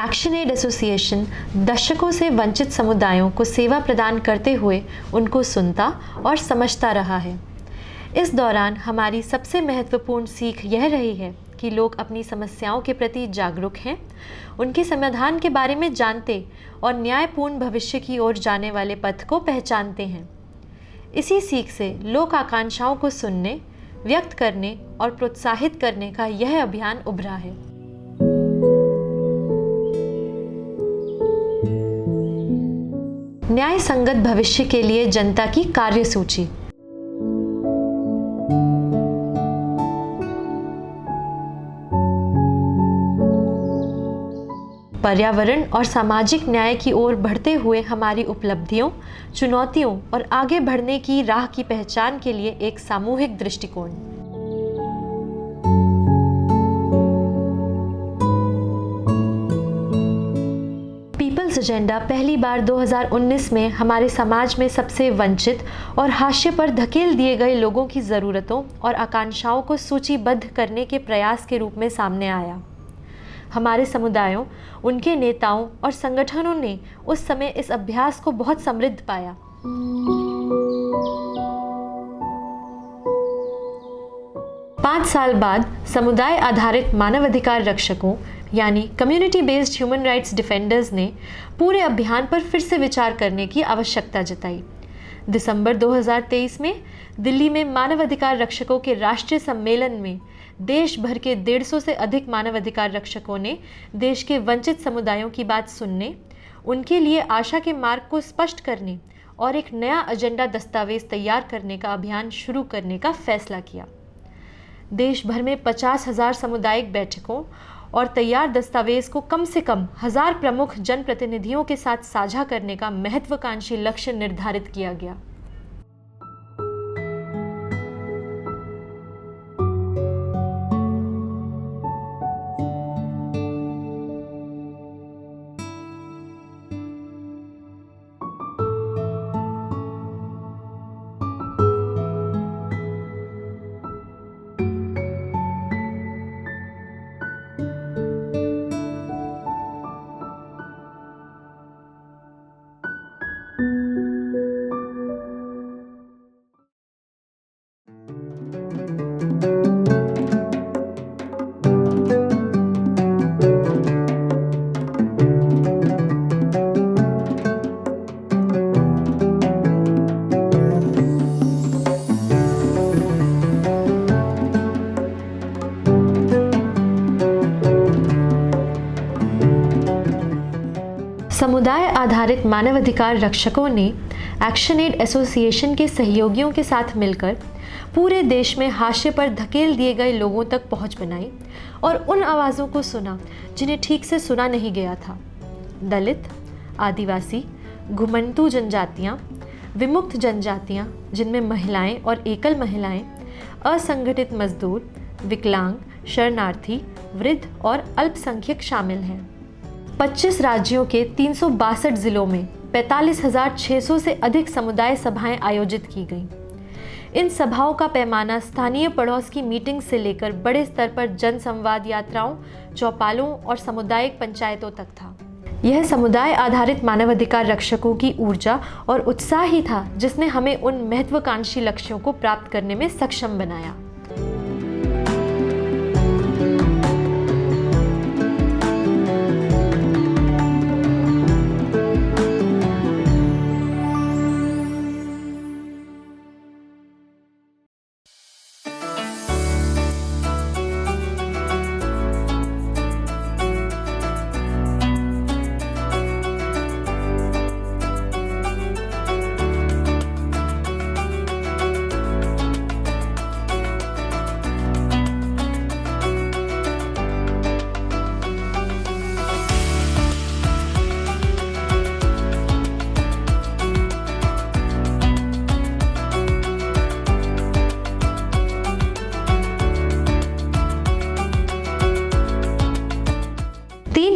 Action add association दशकों से वंचित समुदायों को सेवा प्रदान करते हुए उनको सुनता और समझता रहा है। इस दौरान हमारी सबसे महत्वपूर्ण सीख यह रही है कि लोग अपनी समस्याओं के प्रति जागरूक हैं, उनके समाधान के बारे में जानते और न्यायपूर्ण भविष्य की ओर जाने वाले पथ को पहचानते हैं। इसी सीख से लोक आकांक्षाओं को सुनने, व्यक्त करने और प्रोत्साहित करने का यह अभियान उभरा है। न्याय संगत भविष्य के लिए जनता की कार्यसूची। पर्यावरण और सामाजिक न्याय की ओर बढ़ते हुए हमारी उपलब्धियों, चुनौतियों और आगे बढ़ने की राह की पहचान के लिए एक सामूहिक दृष्टिकोण। पीपल्स एजेंडा पहली बार 2019 में हमारे समाज में सबसे वंचित और हाशिए पर धकेल दिए गए लोगों की ज़रूरतों और आकांक्षाओं को सूचीबद्ध करने के प्रयास के रूप में सामने आया। हमारे समुदायों, उनके नेताओं और संगठनों ने उस समय इस अभ्यास को बहुत समृद्ध पाया। पाँच साल बाद समुदाय आधारित मानवाधिकार रक्षकों यानी community based human rights defenders ने पूरे अभियान पर फिर से विचार करने की आवश्यकता जताई। दिसंबर 2023 में दिल्ली में मानवाधिकार रक्षकों के राष्ट्रीय सम्मेलन में देश भर के 150 से अधिक मानवाधिकार रक्षकों ने देश के वंचित समुदायों की बात सुनने, उनके लिए आशा के मार्ग को स्पष्ट करने और एक नया एजेंडा दस्तावेज तैयार करने का अभियान शुरू करने का फैसला किया। देश भर में 50,000 सामुदायिक बैठकों और तैयार दस्तावेज को कम से कम 1000 प्रमुख जनप्रतिनिधियों के साथ साझा करने का महत्वाकांक्षी लक्ष्य निर्धारित किया गया। समुदाय आधारित मानवाधिकार रक्षकों ने एक्शन एड एसोसिएशन के सहयोगियों के साथ मिलकर पूरे देश में हाशिए पर धकेल दिए गए लोगों तक पहुंच बनाई और उन आवाज़ों को सुना जिन्हें ठीक से सुना नहीं गया था। दलित, आदिवासी, घुमंतू जनजातियाँ, विमुक्त जनजातियाँ जिनमें महिलाएं और एकल महिलाएं, असंगठित मजदूर, विकलांग, शरणार्थी, वृद्ध और अल्पसंख्यक शामिल हैं। 25 राज्यों के 362 जिलों में 45,600 से अधिक समुदाय सभाएं आयोजित की गईं। इन सभाओं का पैमाना स्थानीय पड़ोस की मीटिंग से लेकर बड़े स्तर पर जन संवाद यात्राओं, चौपालों और सामुदायिक पंचायतों तक था। यह समुदाय आधारित मानवाधिकार रक्षकों की ऊर्जा और उत्साह ही था जिसने हमें उन महत्वाकांक्षी लक्ष्यों को प्राप्त करने में सक्षम बनाया।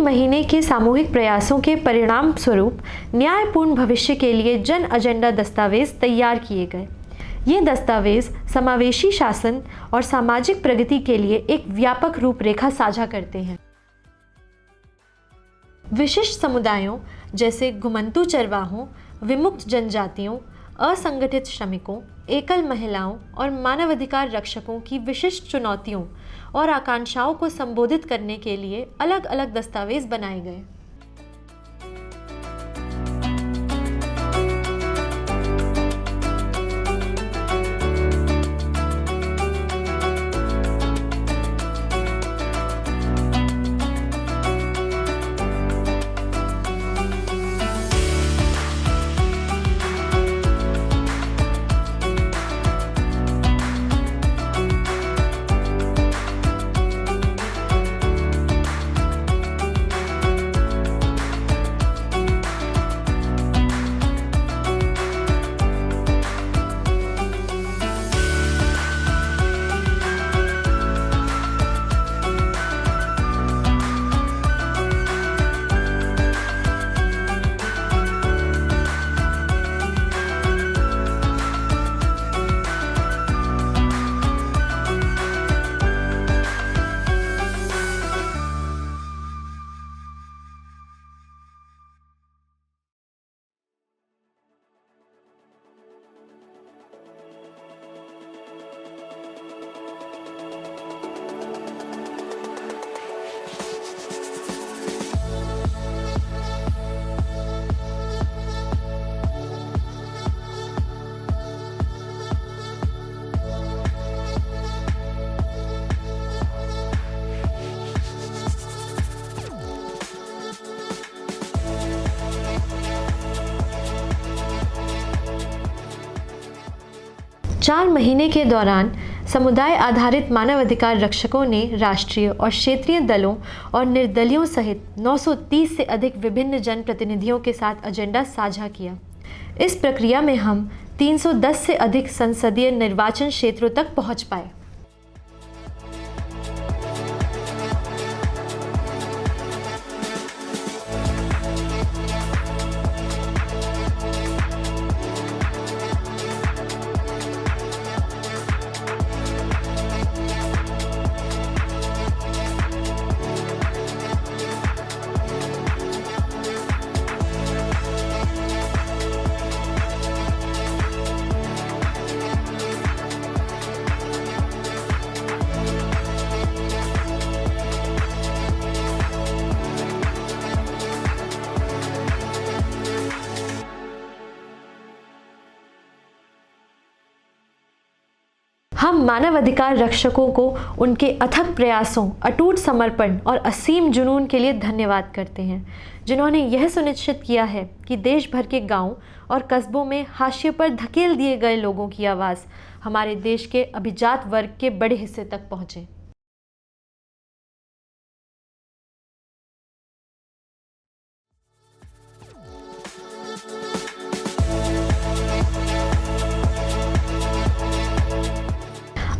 महीने के सामूहिक प्रयासों के परिणाम स्वरूप न्यायपूर्ण भविष्य के लिए जन एजेंडा दस्तावेज तैयार किए गए। ये दस्तावेज समावेशी शासन और सामाजिक प्रगति के लिए एक व्यापक रूपरेखा साझा करते हैं। विशिष्ट समुदायों जैसे घुमंतू चरवाहों, विमुक्त जनजातियों, असंगठित श्रमिकों, एकल महिलाओं और मानवाधिकार रक्षकों की विशिष्ट चुनौतियों और आकांक्षाओं को संबोधित करने के लिए अलग अलग दस्तावेज बनाए गए। चार महीने के दौरान समुदाय आधारित मानवाधिकार रक्षकों ने राष्ट्रीय और क्षेत्रीय दलों और निर्दलियों सहित 930 से अधिक विभिन्न जनप्रतिनिधियों के साथ एजेंडा साझा किया। इस प्रक्रिया में हम 310 से अधिक संसदीय निर्वाचन क्षेत्रों तक पहुंच पाए। हम मानवाधिकार रक्षकों को उनके अथक प्रयासों, अटूट समर्पण और असीम जुनून के लिए धन्यवाद करते हैं, जिन्होंने यह सुनिश्चित किया है कि देश भर के गांव और कस्बों में हाशिए पर धकेल दिए गए लोगों की आवाज़ हमारे देश के अभिजात वर्ग के बड़े हिस्से तक पहुँचे।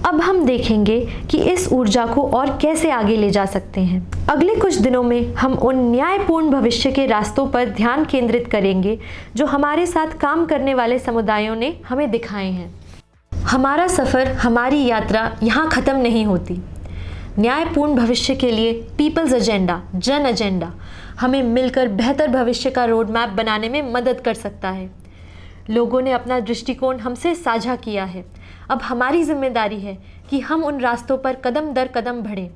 अब हम देखेंगे कि इस ऊर्जा को और कैसे आगे ले जा सकते हैं। अगले कुछ दिनों में हम उन न्यायपूर्ण भविष्य के रास्तों पर ध्यान केंद्रित करेंगे जो हमारे साथ काम करने वाले समुदायों ने हमें दिखाए हैं। हमारा सफ़र, हमारी यात्रा यहाँ ख़त्म नहीं होती। न्यायपूर्ण भविष्य के लिए पीपल्स एजेंडा, जन एजेंडा, हमें मिलकर बेहतर भविष्य का रोड मैप बनाने में मदद कर सकता है। लोगों ने अपना दृष्टिकोण हमसे साझा किया है। अब हमारी जिम्मेदारी है कि हम उन रास्तों पर कदम दर कदम बढ़ें।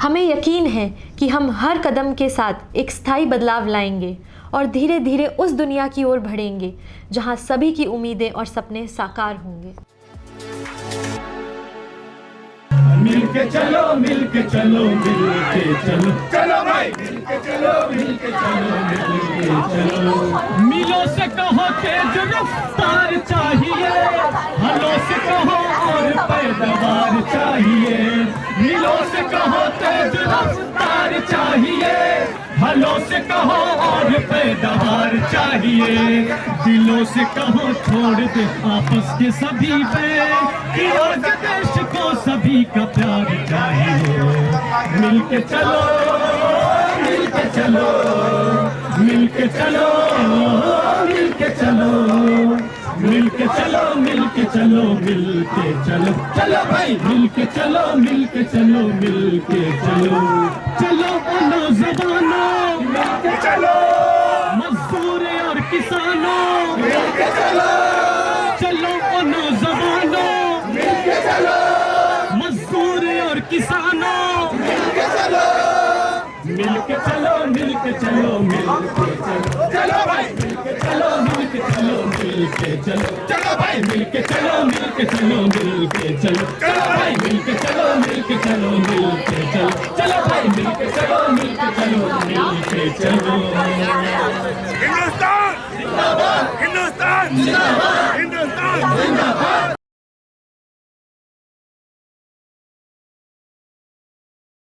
हमें यकीन है कि हम हर कदम के साथ एक स्थायी बदलाव लाएंगे और धीरे धीरे उस दुनिया की ओर बढ़ेंगे जहां सभी की उम्मीदें और सपने साकार होंगे। मिलके चलो, मिलके चलो, मिलके चलो, चलो भाई, मिलके चलो, मिलके चलो, मिलके चलो। मिलो से कहो तेज रफ्तार चाहिए, हलो से कहो और पैदावार चाहिए। मिलो से कहो तेज रफ्तार चाहिए, हलो से कहो और पैदावार चाहिए। दिलों से कहो छोड़ दे आपस के सभी पे, कि आज देश को सभी का प्यार चाहिए। मिलके चलो, मिलके चलो, मिलके चलो, मिलके चलो, मिलके चलो, मिलके चलो, मिलके चलो, चलो भाई, मिलके चलो, मिलके चलो, मिलके चलो, चलो बोलो ज़बाना। मिलके चलो, मजदूर और किसानों मिलके चलो, चलो ओ नौजवानों मिलके चलो, मजदूर और किसानों मिलके चलो, मिलके चलो, मिलके चलो, मिलके चलो, चलो भाई मिलके चलो, मिलके चलो, मिलके चलो, चलो भाई मिलके चलो, मिलके चलो, मिलके चलो, चलो भाई मिलके चलो, मिलके चलो, मिलके चलो, चलो भाई मिलके चलो, मिलके चलो, मिलके चलो। हिंदुस्तान जिंदाबाद, हिंदुस्तान जिंदाबाद, हिंदुस्तान जिंदाबाद।